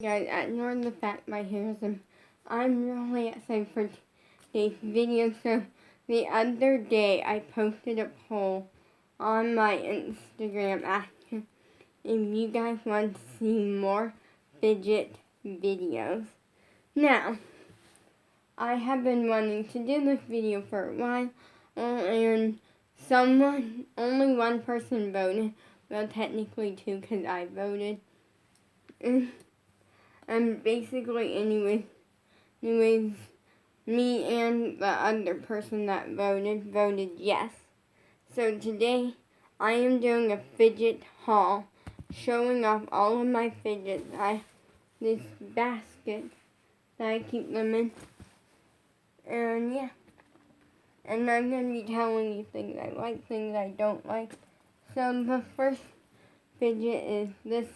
Guys, ignore the fact my hair is I'm really excited for today's video. So the other day I posted a poll on my Instagram asking if you guys want to see more fidget videos. Now, I have been wanting to do this video for a while, and only one person voted. Well, technically two, because I voted. And basically, anyways, me and the other person that voted yes. So today, I am doing a fidget haul, showing off all of my fidgets. This basket that I keep them in, and yeah. And I'm going to be telling you things I like, things I don't like. So the first fidget is this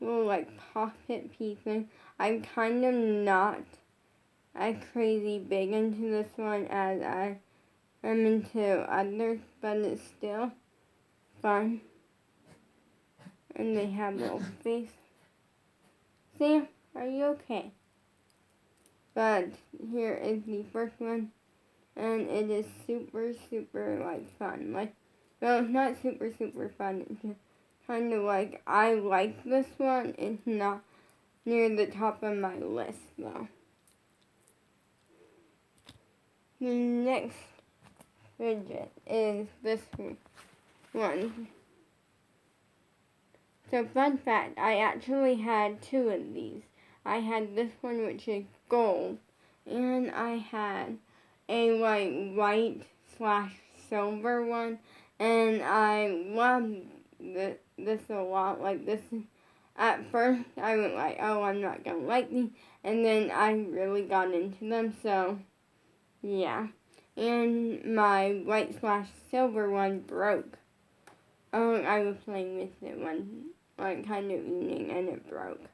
little like pocket piece thing. I'm kind of not as crazy big into this one as I am into others, but it's still fun. And they have a little face. Sam, are you okay? But here is the first one, and it is super like fun. Like, well, it's not super fun. It's just kind of like, I like this one. It's not near the top of my list though. The next fidget is this one. So fun fact, I actually had two of these. I had this one, which is gold, and I had a like white/silver one, and I love this a lot. Like this, at first I went like, oh, I'm not gonna like these, and then I really got into them. So yeah, and my white/silver one broke. I was playing with it one kind of evening, and it broke.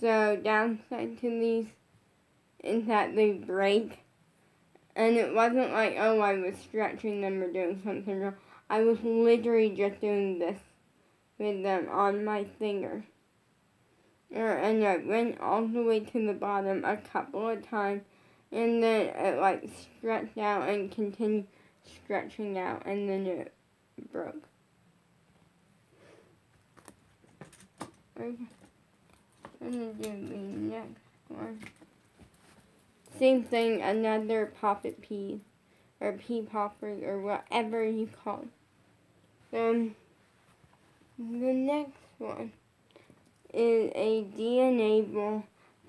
So downside to these is that they break, and it wasn't like, oh, I was stretching them or doing something wrong. I was literally just doing this with them on my finger. And I went all the way to the bottom a couple of times, and then it like stretched out and continued stretching out, and then it broke. I'm gonna do the next one. Same thing, another poppet pea, or pea poppers, or whatever you call it. Then the next one is a DNA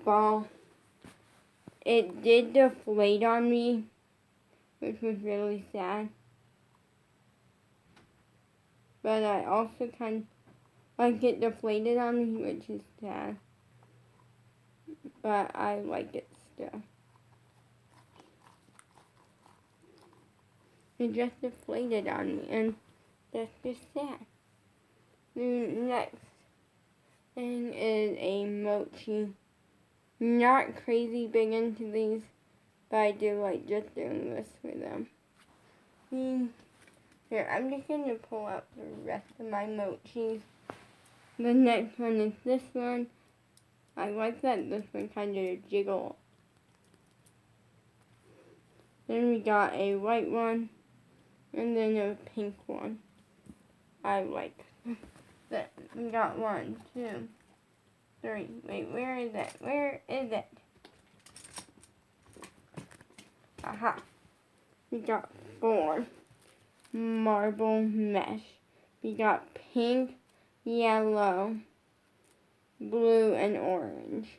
ball. It did deflate on me, which was really sad. But I also kind of like it deflated on me, which is sad. But I like it still. It just deflated on me, and that's just sad. The next thing is a mochi. Not crazy big into these, but I do like just doing this with them. Here, I'm just going to pull out the rest of my mochis. The next one is this one. I like that this one kind of jiggle. Then we got a white one, and then a pink one. I like that. We got 1, 2, 3. Wait, where is it? Where is it? Aha. We got 4 marble mesh. We got pink, yellow, blue, and orange.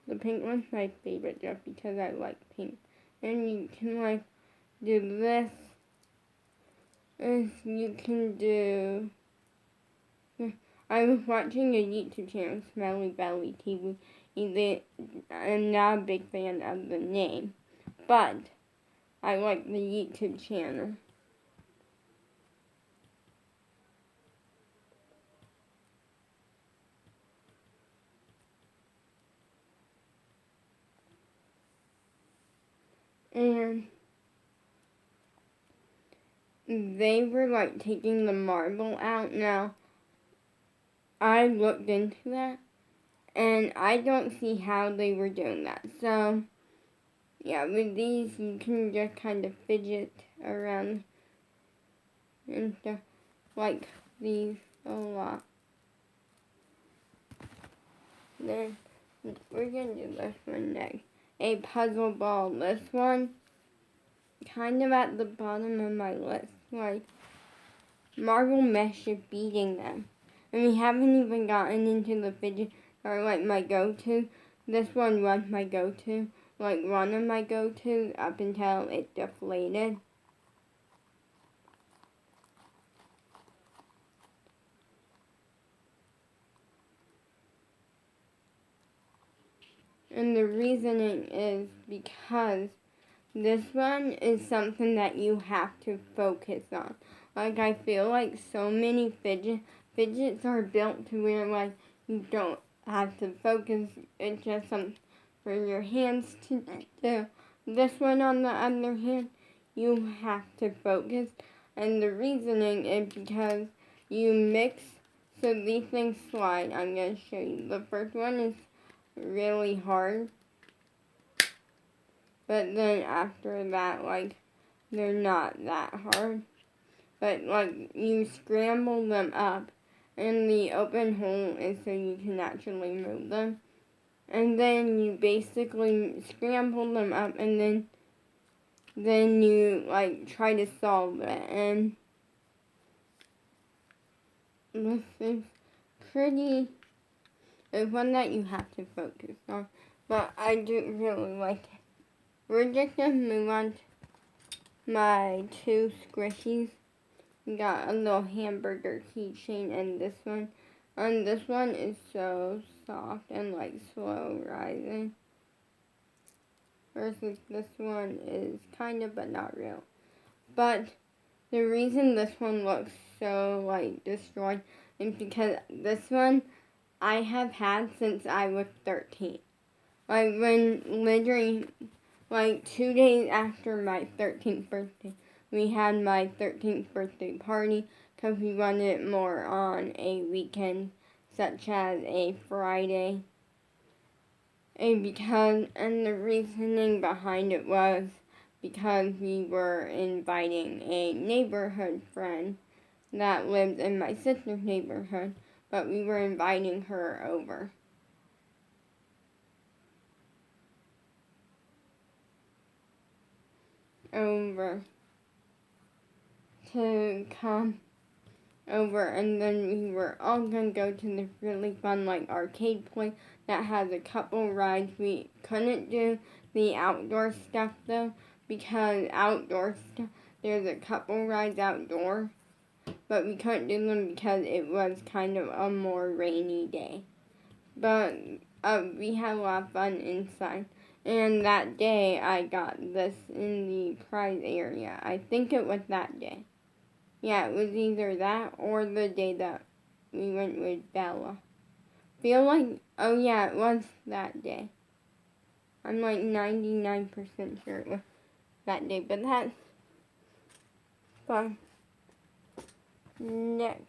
The pink one's my favorite just because I like pink. And you can like do this. And you can do... I was watching a YouTube channel, Smelly Belly TV. I'm not a big fan of the name, but I like the YouTube channel. And they were like taking the marble out now. I looked into that, and I don't see how they were doing that. So, yeah, with these, you can just kind of fidget around and stuff like these a lot. Then, we're going to do this one next. A puzzle ball. This one, kind of at the bottom of my list. Like, marble mesh is beating them. And we haven't even gotten into the fidget, or like my go-to. This one was my go-to. Like one of my go-tos up until it deflated. And the reasoning is because this one is something that you have to focus on. Like, I feel like so many fidgets are built to where, like, you don't have to focus. It's just something for your hands to do. This one, on the other hand, you have to focus. And the reasoning is because you mix, so these things slide. I'm going to show you. The first one is really hard. But then after that, like, they're not that hard. But, like, you scramble them up, and the open hole is so you can actually move them. And then you basically scramble them up, and then you, like, try to solve it. And this is it's one that you have to focus on. But I do really like it. We're just going to move on to my two squishies. We got a little hamburger keychain and this one. And this one is so soft and like slow rising. Versus this one is kind of but not real. But the reason this one looks so like destroyed is because this one I have had since I was 13. Like when literally like 2 days after my 13th birthday, we had my 13th birthday party because we wanted it more on a weekend, such as a Friday. And the reasoning behind it was because we were inviting a neighborhood friend that lived in my sister's neighborhood, but we were inviting her over. To come over, and then we were all gonna go to this really fun like arcade place that has a couple rides. We couldn't do the outdoor stuff though, because outdoor stuff, there's a couple rides outdoor, but we couldn't do them because it was kind of a more rainy day. But we had a lot of fun inside. And that day, I got this in the prize area. I think it was that day. Yeah, it was either that or the day that we went with Bella. Feel like, oh yeah, it was that day. I'm like 99% sure it was that day, but that's fun. Next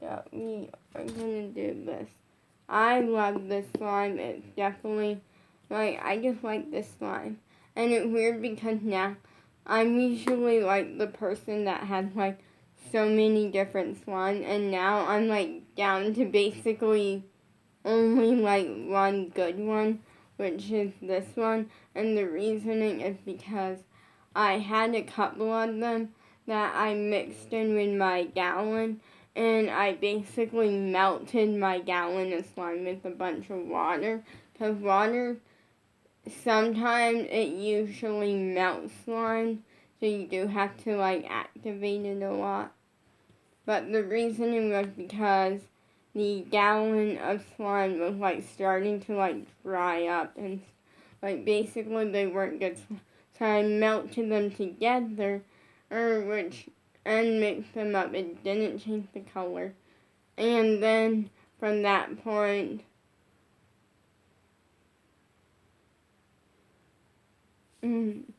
up, we are gonna do this. I love this slime. It's definitely, like, I just like this slime. And it's weird because now I'm usually, like, the person that has, like, so many different slimes. And now I'm, like, down to basically only, like, one good one, which is this one. And the reasoning is because I had a couple of them that I mixed in with my gallon. And I basically melted my gallon of slime with a bunch of water. Because water, sometimes it usually melts slime. So you do have to like activate it a lot. But the reasoning was because the gallon of slime was like starting to like dry up. And like basically they weren't good. So I melted them together. And mix them up. It didn't change the color. And then from that point, when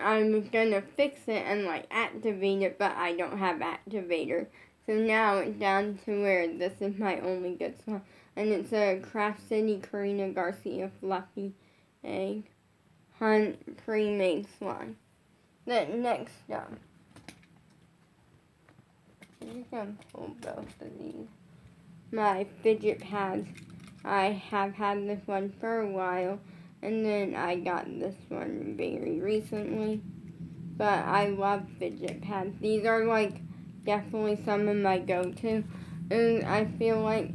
I was gonna fix it and like activate it, but I don't have activator. So now it's down to where this is my only good slime. And it's a Craft City Karina Garcia Fluffy Egg Hunt pre-made slime. Then next up, I'm just gonna pull both of these. My fidget pads. I have had this one for a while, and then I got this one very recently. But I love fidget pads. These are like definitely some of my go-to. And I feel like,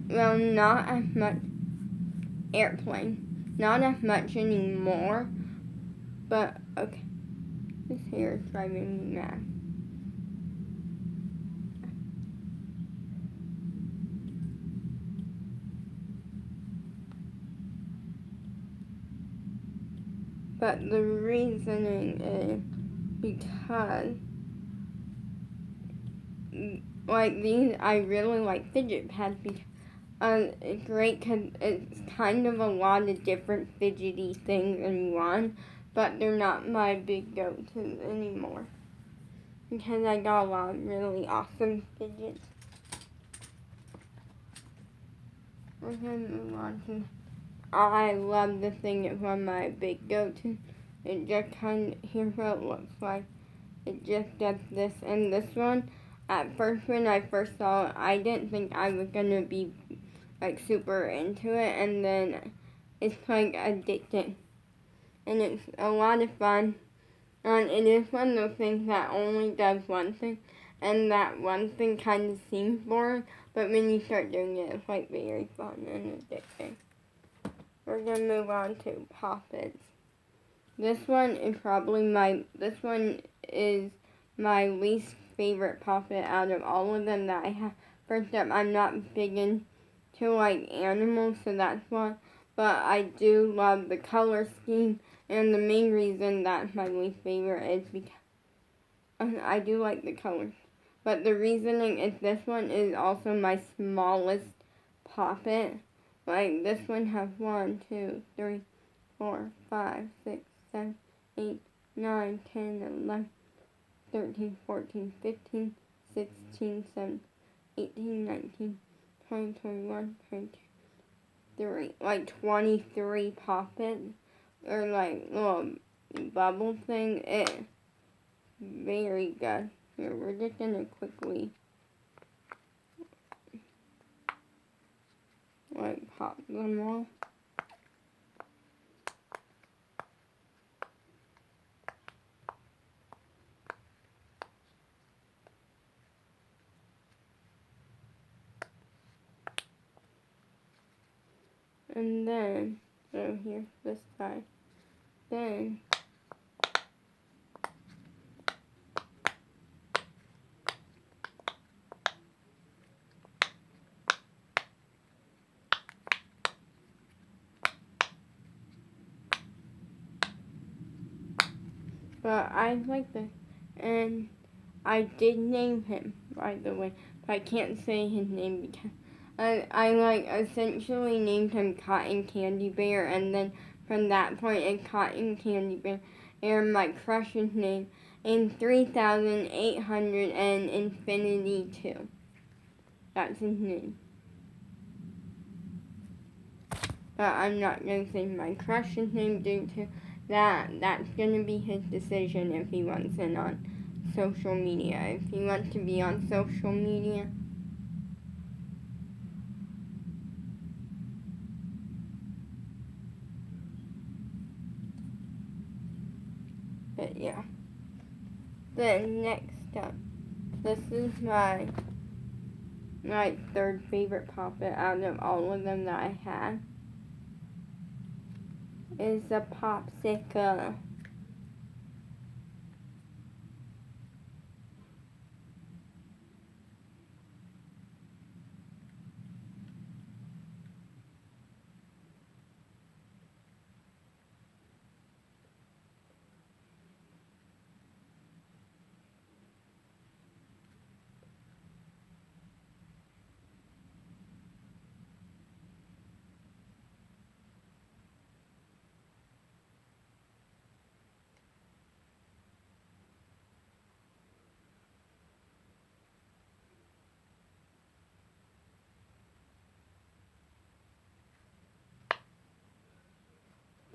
well, not as much airplane. Not as much anymore. But, okay. This hair is driving me mad. But the reasoning is because, like these, I really like fidget pads because it's great because it's kind of a lot of different fidgety things in one, but they're not my big go-to anymore because I got a lot of really awesome fidgets. We're gonna move on to. I love the thing. It's one of my big go-to. It just kind of, here's what it looks like. It just does this and this one. At first, when I first saw it, I didn't think I was gonna be like super into it, and then it's like addicting, and it's a lot of fun. And it is one of those things that only does one thing, and that one thing kind of seems boring, but when you start doing it, it's like very fun and addicting. We're gonna move on to Poppets. This one is my least favorite Poppet out of all of them that I have. First up, I'm not big into like animals, so that's why. But I do love the color scheme, and the main reason that's my least favorite is because I do like the colors. But the reasoning is this one is also my smallest Poppet. Like this one has 1, 2, 3, 4, 5, 6, 7, 8, 9, 10, 11, 13, 14, 15, 16, 17, 18, 19, 20, 21, 22, 3, like 23 Poppets, or like little bubble thing. It's very good. Here, we're just gonna quickly like pop them all. And then, so here's this side. Then, but I like this. And I did name him, by the way, but I can't say his name because I like essentially named him Cotton Candy Bear, and then from that point it's Cotton Candy Bear, and my crush's name, and 3,800 and Infinity 2. That's his name. But I'm not going to say my crush's name due to that. That's going to be his decision if he wants in on social media. If he wants to be on social media. But yeah. Then next up, this is my third favorite Poppet out of all of them that I had. Is a popsicle.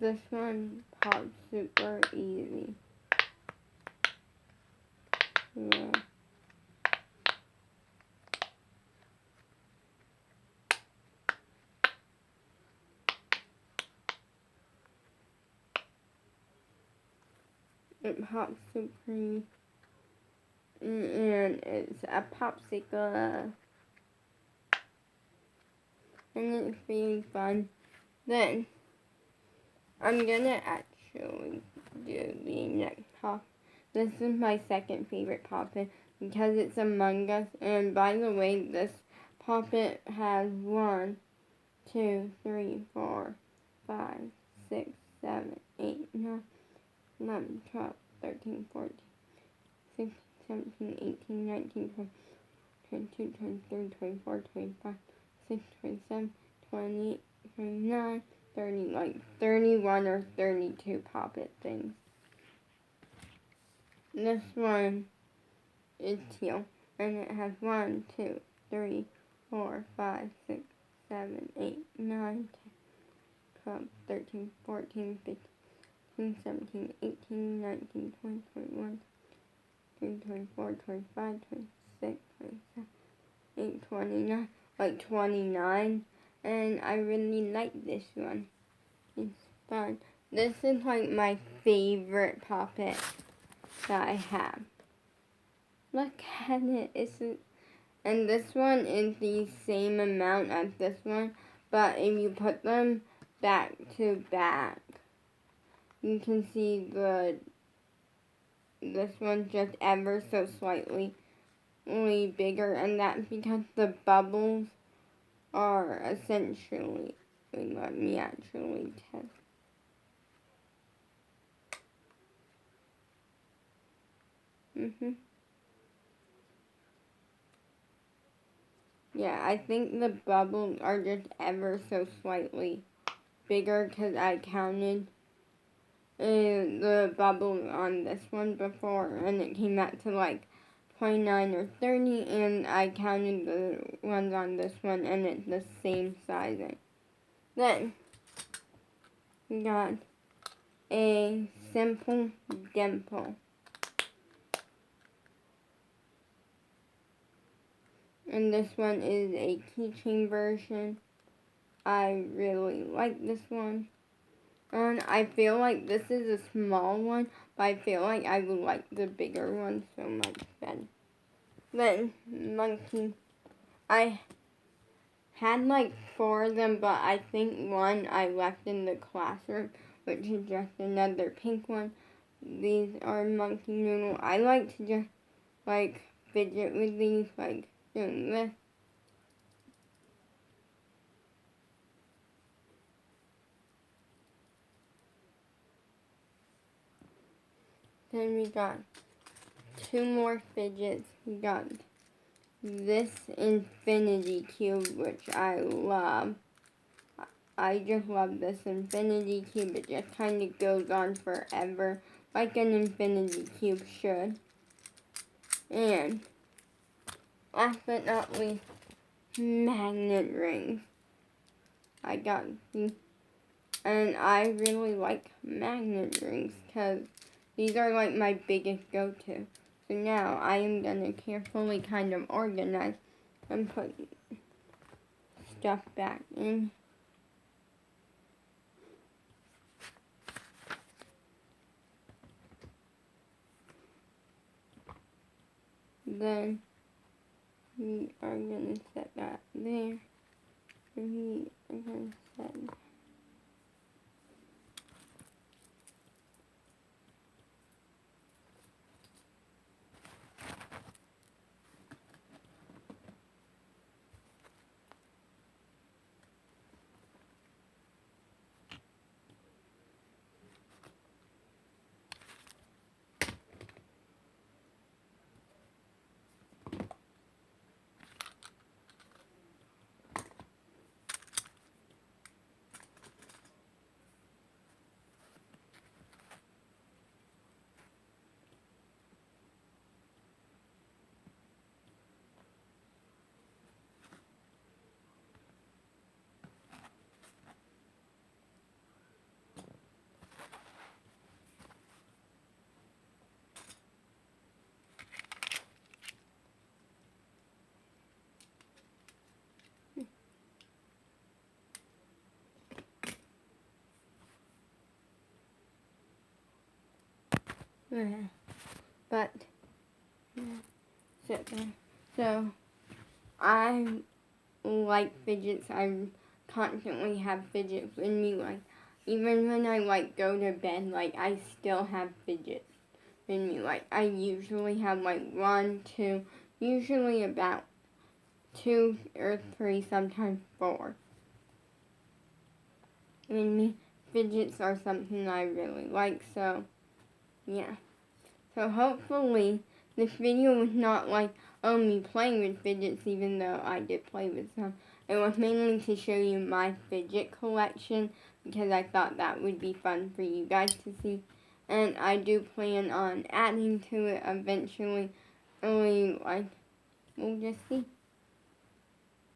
This one pops super easy. Yeah. It pops super easy. And it's a popsicle. And it's really fun. Then, I'm gonna actually do the next pop. This is my second favorite poppet because it's Among Us. And by the way, this poppet has 1, 2, 3, 4, 5, 6, 7, 8, 9, 11, 12, 13, 14, 16, 17, 18, 19, 20, 22, 23, 24, 25, 26, 27, 28, 29, 30, like 31 or 32 poppet things. This one is teal, and it has 1, 2, 3, 4, 5, 6, 7, 8, 9, 10, 12, 13, 14, 15, 17, 18, 19, 20, 21, 24, 25, 26, 27, 8, 29, like 29, and I really like this one. It's fun. This is like my favorite poppet that I have. Look at it. And this one is the same amount as this one, but if you put them back to back, you can see this one's just ever so slightly bigger, and that's because the bubbles are essentially, let me actually test. Yeah, I think the bubbles are just ever so slightly bigger because I counted the bubbles on this one before, and it came out to like 29 or 30, and I counted the ones on this one, and it's the same sizing. Then, we got a simple dimple. And this one is a keychain version. I really like this one. And I feel like this is a small one, but I feel like I would like the bigger one so much better. Then, monkey. I had like 4 of them, but I think one I left in the classroom, which is just another pink one. These are monkey noodle. I like to just like fidget with these, like doing this. Then we got 2 more fidgets. We got this infinity cube, which I love. I just love this infinity cube. It just kind of goes on forever, like an infinity cube should. And last but not least, magnet rings. I got these, and I really like magnet rings because these are like my biggest go-to. So now I am going to carefully kind of organize and put stuff back in. Then we are going to set that there. And we are going to set that. Yeah. But yeah. So I like fidgets. I constantly have fidgets in me. Like even when I go to bed, I still have fidgets in me. Like I usually have one, two, usually about 2 or 3, sometimes 4 in me. Fidgets are something I really like. So yeah. So hopefully this video was not me playing with fidgets, even though I did play with some. It was mainly to show you my fidget collection because I thought that would be fun for you guys to see. And I do plan on adding to it eventually. Only we'll just see.